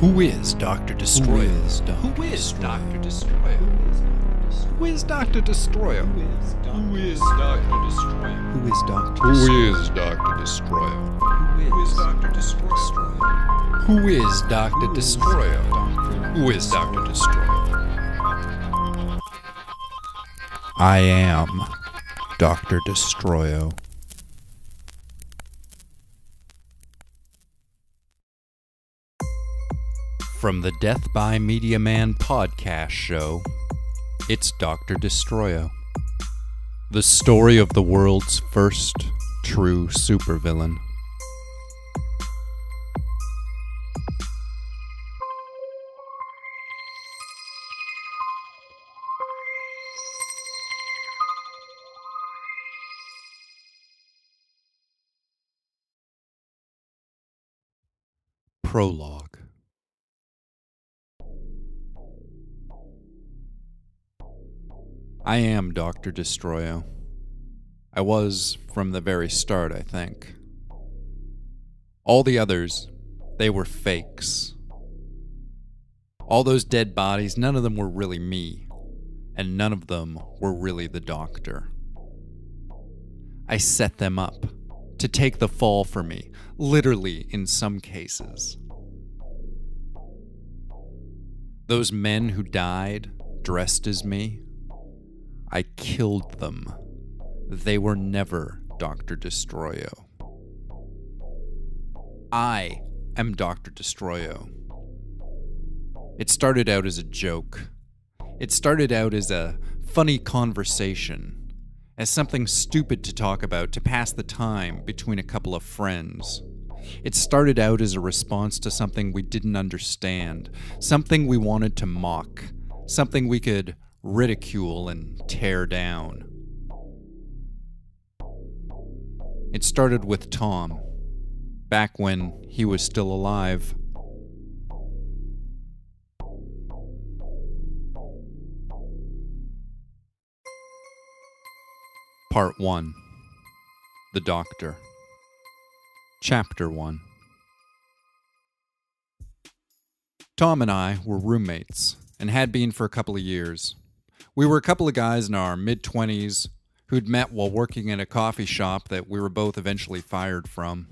Who is Dr. Destroyo? Who is Dr. Destroyo? Who is Dr. Destroyo? Who is Dr. Destroyo? Who is Dr. Who is Dr. Destroyo? Who is Dr. Destroyo? Who is Dr. Destroyo? Who is Dr. Destroyo? I am Dr. Destroyo. From the Death by Media Man podcast show, it's Dr. Destroyo. The story of the world's first true supervillain. Prologue. I am Dr. Destroyo. I was from the very start, I think. All the others, they were fakes. All those dead bodies, none of them were really me, and none of them were really the doctor. I set them up to take the fall for me, literally in some cases. Those men who died dressed as me, I killed them. They were never Dr. Destroyo. I am Dr. Destroyo. It started out as a joke. It started out as a funny conversation, as something stupid to talk about to pass the time between a couple of friends. It started out as a response to something we didn't understand, something we wanted to mock, something we could ridicule and tear down. It started with Tom, back when he was still alive. Part 1. The Doctor. Chapter 1. Tom and I were roommates, and had been for a couple of years. We were a couple of guys in our mid-20s who'd met while working in a coffee shop that we were both eventually fired from.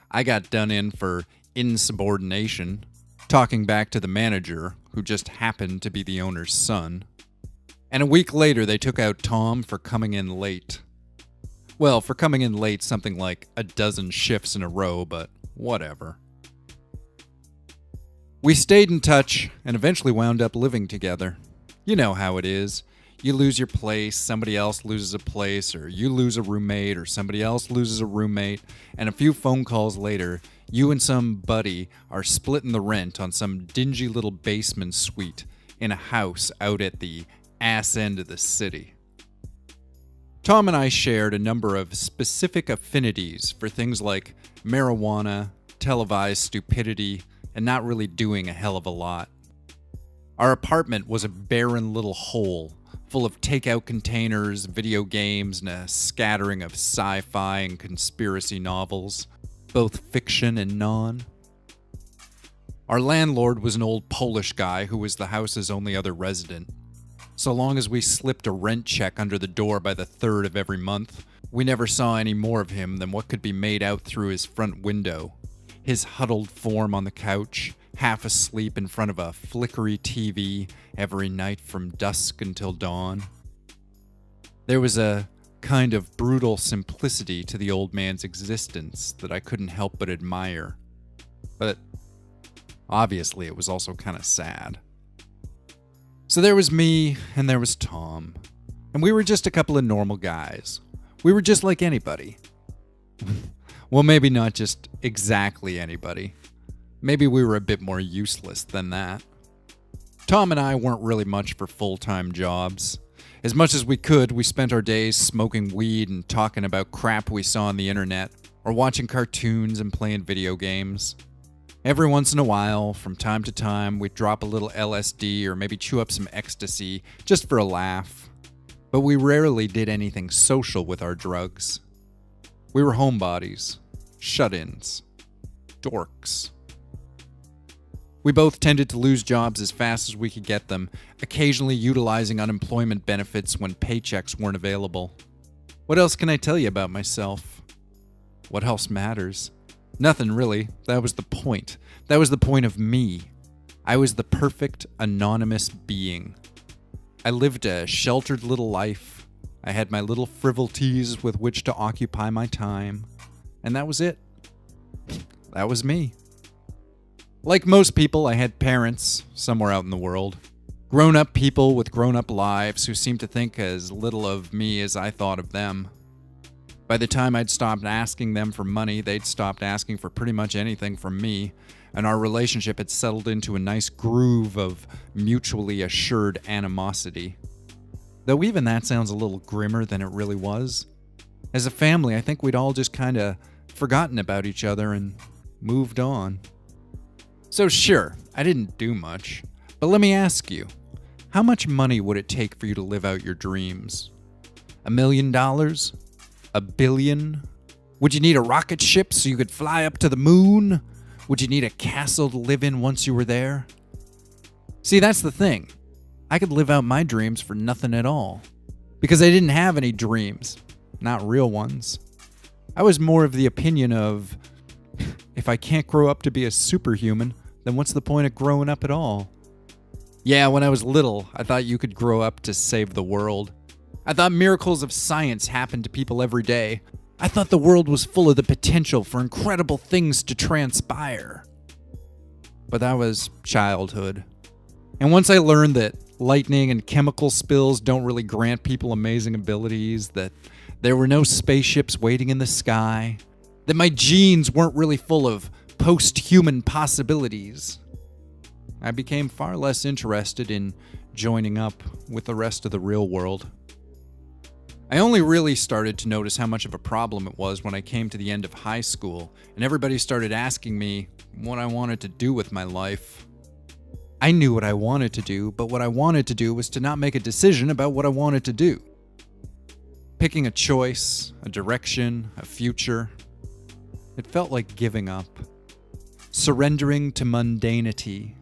I got done in for insubordination, talking back to the manager, who just happened to be the owner's son. And a week later, they took out Tom for coming in late. Well, for coming in late something like a dozen shifts in a row, but whatever. We stayed in touch and eventually wound up living together. You know how it is. You lose your place, somebody else loses a place, or you lose a roommate, or somebody else loses a roommate, and a few phone calls later, you and some buddy are splitting the rent on some dingy little basement suite in a house out at the ass end of the city. Tom and I shared a number of specific affinities for things like marijuana, televised stupidity, and not really doing a hell of a lot. Our apartment was a barren little hole, full of takeout containers, video games, and a scattering of sci-fi and conspiracy novels, both fiction and non. Our landlord was an old Polish guy who was the house's only other resident. So long as we slipped a rent check under the door by the 3rd of every month, we never saw any more of him than what could be made out through his front window. His huddled form on the couch, half asleep in front of a flickery TV every night from dusk until dawn. There was a kind of brutal simplicity to the old man's existence that I couldn't help but admire. But obviously it was also kind of sad. So there was me, and there was Tom. And we were just a couple of normal guys. We were just like anybody. Well, maybe not just exactly anybody. Maybe we were a bit more useless than that. Tom and I weren't really much for full-time jobs. As much as we could, we spent our days smoking weed and talking about crap we saw on the internet, or watching cartoons and playing video games. Every once in a while, from time to time, we'd drop a little LSD or maybe chew up some ecstasy, just for a laugh. But we rarely did anything social with our drugs. We were homebodies, shut-ins, dorks. We both tended to lose jobs as fast as we could get them, occasionally utilizing unemployment benefits when paychecks weren't available. What else can I tell you about myself? What else matters? Nothing really. That was the point. That was the point of me. I was the perfect anonymous being. I lived a sheltered little life. I had my little frivolities with which to occupy my time. And that was it. That was me. Like most people, I had parents somewhere out in the world. Grown-up people with grown-up lives who seemed to think as little of me as I thought of them. By the time I'd stopped asking them for money, they'd stopped asking for pretty much anything from me, and our relationship had settled into a nice groove of mutually assured animosity. Though even that sounds a little grimmer than it really was. As a family, I think we'd all just kinda forgotten about each other and moved on. So sure, I didn't do much, but let me ask you, how much money would it take for you to live out your dreams? $1 million? $1 billion? Would you need a rocket ship so you could fly up to the moon? Would you need a castle to live in once you were there? See, that's the thing. I could live out my dreams for nothing at all. Because I didn't have any dreams. Not real ones. I was more of the opinion of, if I can't grow up to be a superhuman, then what's the point of growing up at all? Yeah, when I was little, I thought you could grow up to save the world. I thought miracles of science happened to people every day. I thought the world was full of the potential for incredible things to transpire. But that was childhood. And once I learned that lightning and chemical spills don't really grant people amazing abilities, that there were no spaceships waiting in the sky, that my genes weren't really full of post-human possibilities, I became far less interested in joining up with the rest of the real world. I only really started to notice how much of a problem it was when I came to the end of high school and everybody started asking me what I wanted to do with my life. I knew what I wanted to do, but what I wanted to do was to not make a decision about what I wanted to do. Picking a choice, a direction, a future, it felt like giving up. Surrendering to mundanity.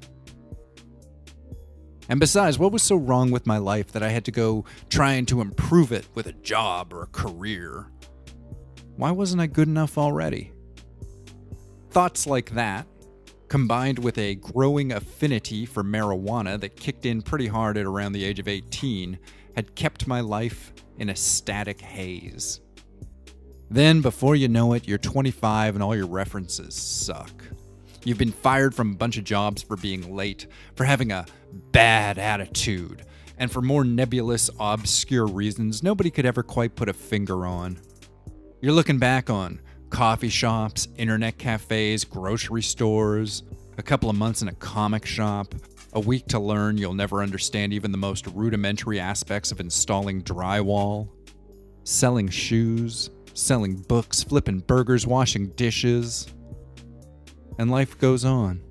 And besides, what was so wrong with my life that I had to go trying to improve it with a job or a career? Why wasn't I good enough already? Thoughts like that, combined with a growing affinity for marijuana that kicked in pretty hard at around the age of 18, had kept my life in a static haze. Then, before you know it, you're 25 and all your references suck. You've been fired from a bunch of jobs for being late, for having a bad attitude, and for more nebulous, obscure reasons nobody could ever quite put a finger on. You're looking back on coffee shops, internet cafes, grocery stores, a couple of months in a comic shop, a week to learn you'll never understand even the most rudimentary aspects of installing drywall, selling shoes, selling books, flipping burgers, washing dishes. And life goes on.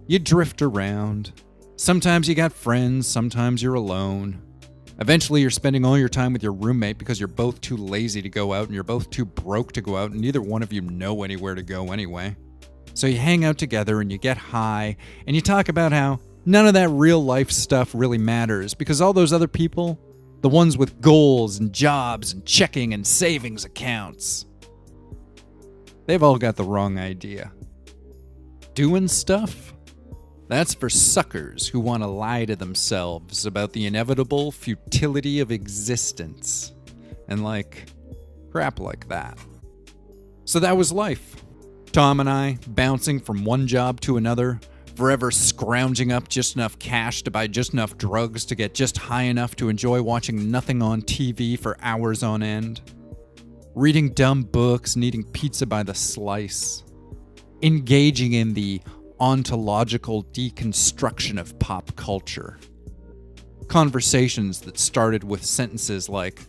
You drift around. Sometimes you got friends, sometimes you're alone. Eventually you're spending all your time with your roommate because you're both too lazy to go out and you're both too broke to go out and neither one of you know anywhere to go anyway. So you hang out together and you get high and you talk about how none of that real life stuff really matters because all those other people, the ones with goals and jobs and checking and savings accounts, they've all got the wrong idea. Doing stuff? That's for suckers who want to lie to themselves about the inevitable futility of existence. And crap like that. So that was life. Tom and I, bouncing from one job to another, forever scrounging up just enough cash to buy just enough drugs to get just high enough to enjoy watching nothing on TV for hours on end. Reading dumb books and eating pizza by the slice. Engaging in the ontological deconstruction of pop culture. Conversations that started with sentences like,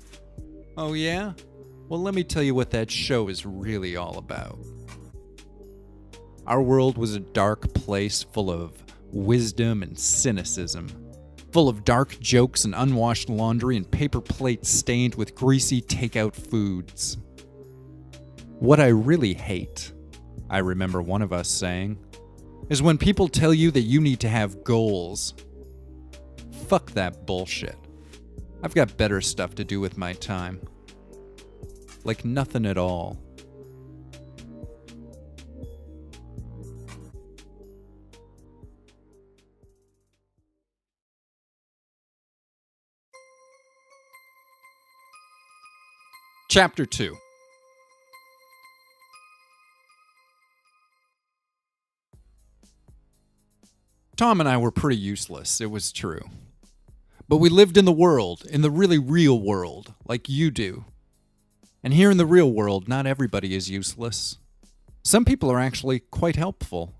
"Oh yeah? Well, let me tell you what that show is really all about." Our world was a dark place full of wisdom and cynicism, full of dark jokes and unwashed laundry and paper plates stained with greasy takeout foods. What I really hate, I remember one of us saying, is when people tell you that you need to have goals. Fuck that bullshit. I've got better stuff to do with my time. Like nothing at all. Chapter 2. Tom and I were pretty useless, it was true. But we lived in the world, in the really real world, like you do. And here in the real world, not everybody is useless. Some people are actually quite helpful.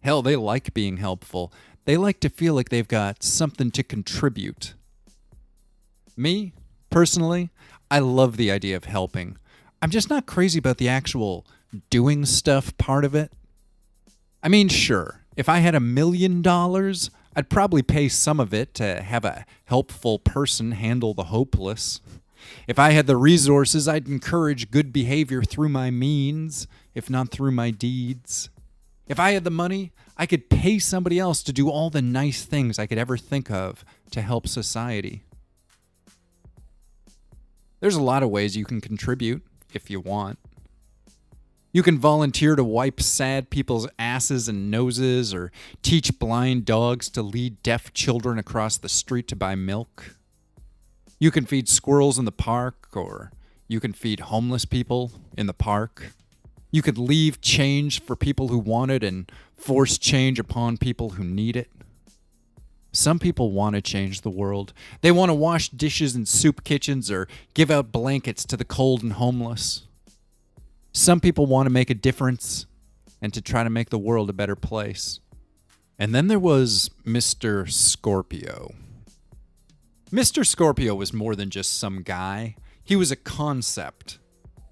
Hell, they like being helpful. They like to feel like they've got something to contribute. Me, personally, I love the idea of helping. I'm just not crazy about the actual doing stuff part of it. I mean, sure, if I had $1 million, I'd probably pay some of it to have a helpful person handle the hopeless. If I had the resources, I'd encourage good behavior through my means, if not through my deeds. If I had the money, I could pay somebody else to do all the nice things I could ever think of to help society. There's a lot of ways you can contribute, if you want. You can volunteer to wipe sad people's asses and noses, or teach blind dogs to lead deaf children across the street to buy milk. You can feed squirrels in the park, or you can feed homeless people in the park. You could leave change for people who want it and force change upon people who need it. Some people want to change the world. They want to wash dishes in soup kitchens or give out blankets to the cold and homeless. Some people want to make a difference and to try to make the world a better place. And then there was Mr. Scorpio. Mr. Scorpio was more than just some guy. He was a concept.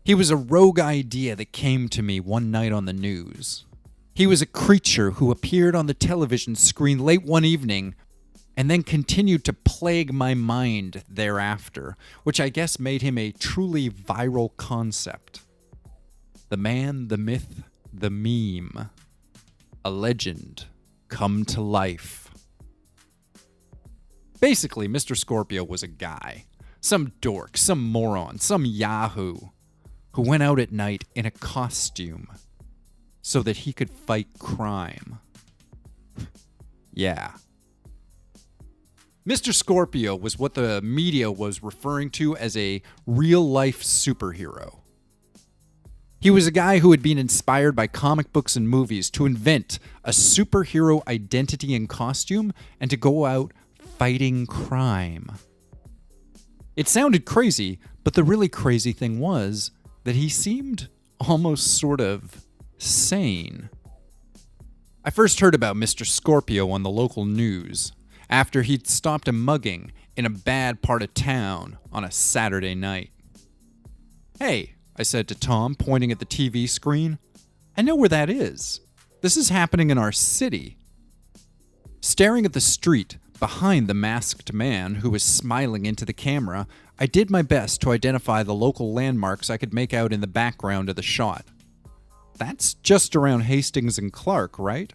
He was a rogue idea that came to me one night on the news. He was a creature who appeared on the television screen late one evening and then continued to plague my mind thereafter, which I guess made him a truly viral concept. The man, the myth, the meme. A legend come to life. Basically, Mr. Scorpio was a guy. Some dork, some moron, some yahoo who went out at night in a costume so that he could fight crime. Yeah. Mr. Scorpio was what the media was referring to as a real-life superhero. He was a guy who had been inspired by comic books and movies to invent a superhero identity and costume and to go out fighting crime. It sounded crazy, but the really crazy thing was that he seemed almost sort of sane. I first heard about Mr. Scorpio on the local news after he'd stopped a mugging in a bad part of town on a Saturday night. "Hey," I said to Tom, pointing at the TV screen, "I know where that is. This is happening in our city." Staring at the street behind the masked man who was smiling into the camera, I did my best to identify the local landmarks I could make out in the background of the shot. That's just around Hastings and Clark, right?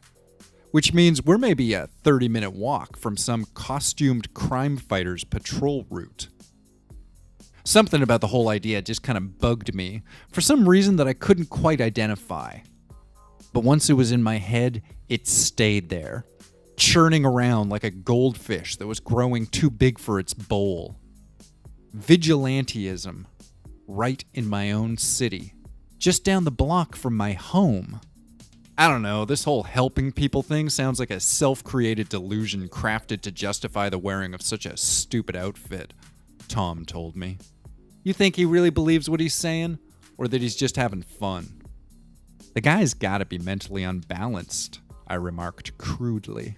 Which means we're maybe a 30-minute walk from some costumed crime fighter's patrol route. Something about the whole idea just kind of bugged me, for some reason that I couldn't quite identify. But once it was in my head, it stayed there, churning around like a goldfish that was growing too big for its bowl. Vigilantism, right in my own city, just down the block from my home. I don't know, this whole helping people thing sounds like a self-created delusion crafted to justify the wearing of such a stupid outfit, Tom told me. You think he really believes what he's saying, or that he's just having fun? The guy's gotta be mentally unbalanced, I remarked crudely.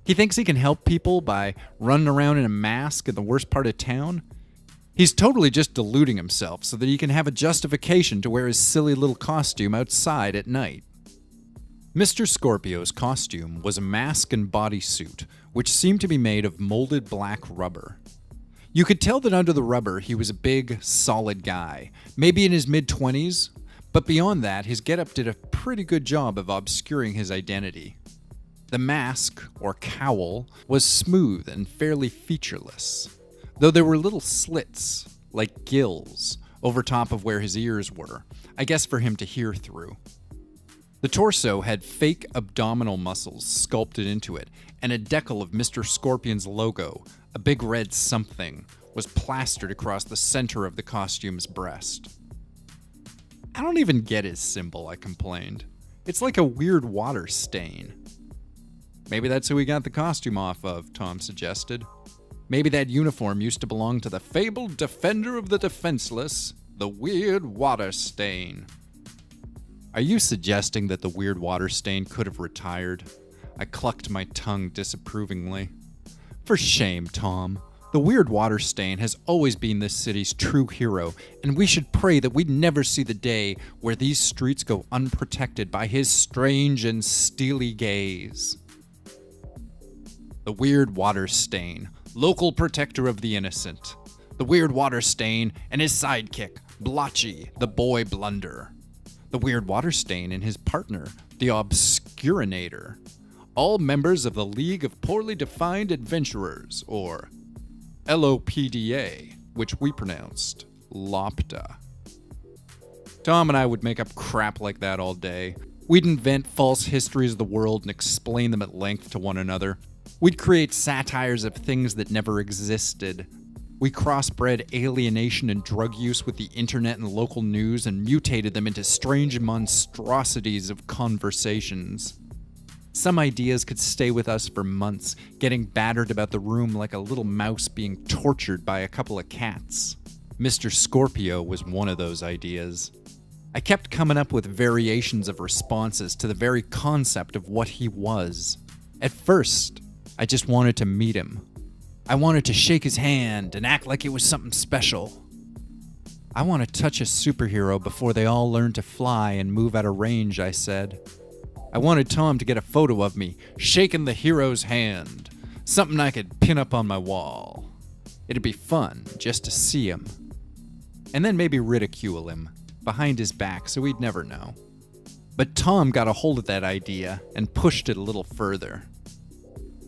He thinks he can help people by running around in a mask in the worst part of town? He's totally just deluding himself so that he can have a justification to wear his silly little costume outside at night. Mr. Scorpio's costume was a mask and bodysuit, which seemed to be made of molded black rubber. You could tell that under the rubber he was a big, solid guy, maybe in his mid-20s, But beyond that, his getup did a pretty good job of obscuring his identity. The mask, or cowl, was smooth and fairly featureless, though there were little slits, like gills, over top of where his ears were, I guess for him to hear through. The torso had fake abdominal muscles sculpted into it, and a decal of Mr. Scorpion's logo, a big red something, was plastered across the center of the costume's breast. I don't even get his symbol, I complained. It's like a weird water stain. Maybe that's who he got the costume off of, Tom suggested. Maybe that uniform used to belong to the fabled defender of the defenseless, the Weird Water Stain. Are you suggesting that the Weird Water Stain could have retired? I clucked my tongue disapprovingly. For shame, Tom. The Weird Water Stain has always been this city's true hero, and we should pray that we'd never see the day where these streets go unprotected by his strange and steely gaze. The Weird Water Stain, local protector of the innocent. The Weird Water Stain and his sidekick, Blotchy, the boy blunder. The Weird Water Stain and his partner, the Obscurinator. All members of the League of Poorly Defined Adventurers, or LOPDA, which we pronounced Lopta. Tom and I would make up crap like that all day. We'd invent false histories of the world and explain them at length to one another. We'd create satires of things that never existed. We crossbred alienation and drug use with the internet and local news and mutated them into strange monstrosities of conversations. Some ideas could stay with us for months, getting battered about the room like a little mouse being tortured by a couple of cats. Mr. Scorpio was one of those ideas. I kept coming up with variations of responses to the very concept of what he was. At first, I just wanted to meet him. I wanted to shake his hand and act like it was something special. I want to touch a superhero before they all learn to fly and move out of range, I said. I wanted Tom to get a photo of me, shaking the hero's hand. Something I could pin up on my wall. It'd be fun just to see him. And then maybe ridicule him, behind his back so he'd never know. But Tom got a hold of that idea and pushed it a little further.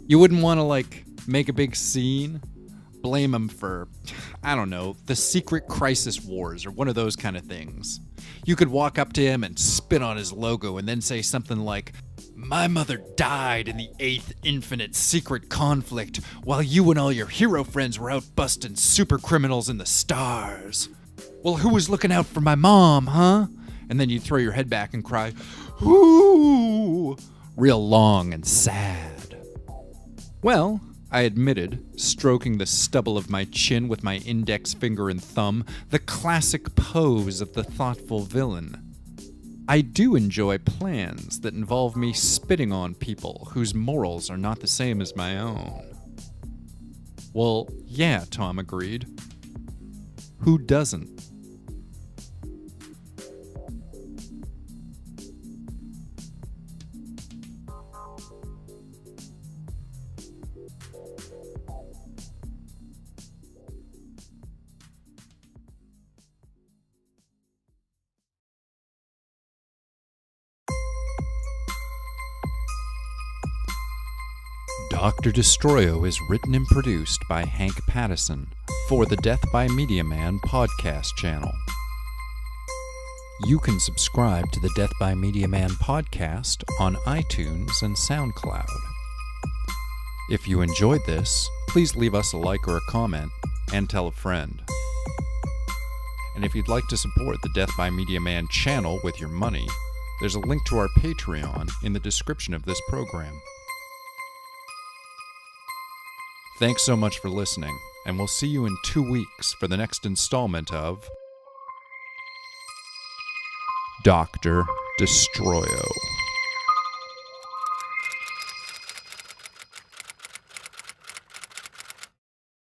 You wouldn't want to, make a big scene? Blame him for, I don't know, the Secret Crisis Wars or one of those kind of things. You could walk up to him and spit on his logo and then say something like, "My mother died in the 8th Infinite Secret Conflict while you and all your hero friends were out busting super criminals in the stars. Well, who was looking out for my mom, huh?" And then you'd throw your head back and cry, "Ooh," real long and sad. Well, I admitted, stroking the stubble of my chin with my index finger and thumb, the classic pose of the thoughtful villain. I do enjoy plans that involve me spitting on people whose morals are not the same as my own. Well, yeah, Tom agreed. Who doesn't? Dr. Destroyo is written and produced by Hank Pattison for the Death by Media Man podcast channel. You can subscribe to the Death by Media Man podcast on iTunes and SoundCloud. If you enjoyed this, please leave us a like or a comment and tell a friend. And if you'd like to support the Death by Media Man channel with your money, there's a link to our Patreon in the description of this program. Thanks so much for listening, and we'll see you in 2 weeks for the next installment of Dr. Destroyo.